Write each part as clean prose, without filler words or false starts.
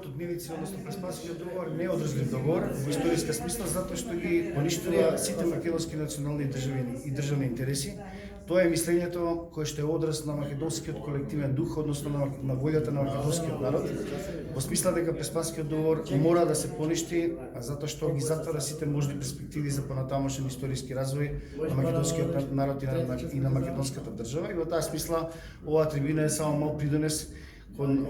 договорот од Нивици, односно Преспанскиот договор, не е одржлив договор во историска смисла, затоа што ги поништува сите македонски национални и државни интереси. Тоа е мислењето кое што е одраз на македонскиот колективен дух, односно на волјата на македонскиот народ, во смисла дека Преспанскиот договор мора да се поништи, затоа што ги затвара сите можни перспективи за понатамошен историски развој на македонскиот народ и на македонската држава. И во таа смисла оваа трибина е само мал придонес кон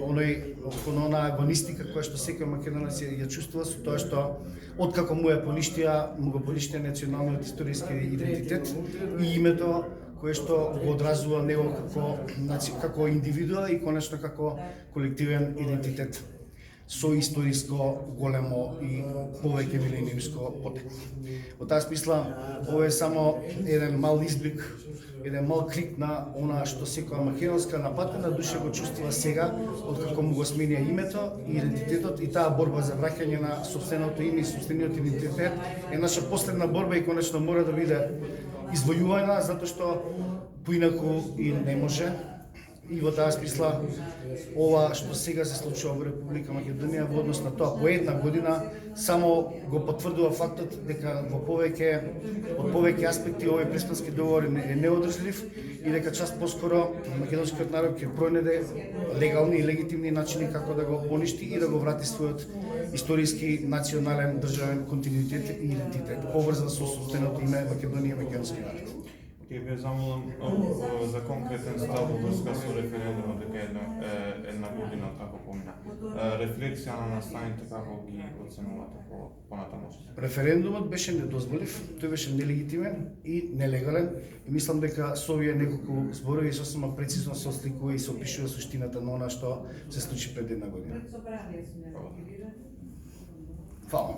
онаа агонистика која што секој македонец ја чувствува со тоа што откако му го поништија националниот историски идентитет и името кое што го одразува него како индивидуа и конечно како колективен идентитет со историско големо и повеќе милениумско потекло. Во таа смисла, ова е само еден мал изблик, еден мал крик на она што секоја македонска напатена душа го чувствува сега, откако му го сменија името и идентитетот, и таа борба за враќање на сопственото име и сопствениот идентитет е наша последна борба и конечно мора да биде извојувана, затоа што поинаку и не може. И во таа смисла, ова што сега се случува во Република Македонија во однос на тоа по една година само го потврдува фактот дека од повеќе аспекти овој Преспански договор е неодржлив и дека час поскоро македонскиот народ ќе пронајде легални и легитимни начини како да го поништи и да го врати својот историски национален државен континуитет и идентитет, поврзан со сопственото име Македонија и македонски народ. Ќе ве замолам за конкретен став во врска со референдумот, дека една година како помина. Рефлексија на настаните како ги оценувате понатаму? Референдумот беше недозволив, тој беше нелегитимен и нелегален и мислам дека со овие неколку зборови сосема прецизно се осликува и се опишува суштината на она што се случи пред една година. Фала.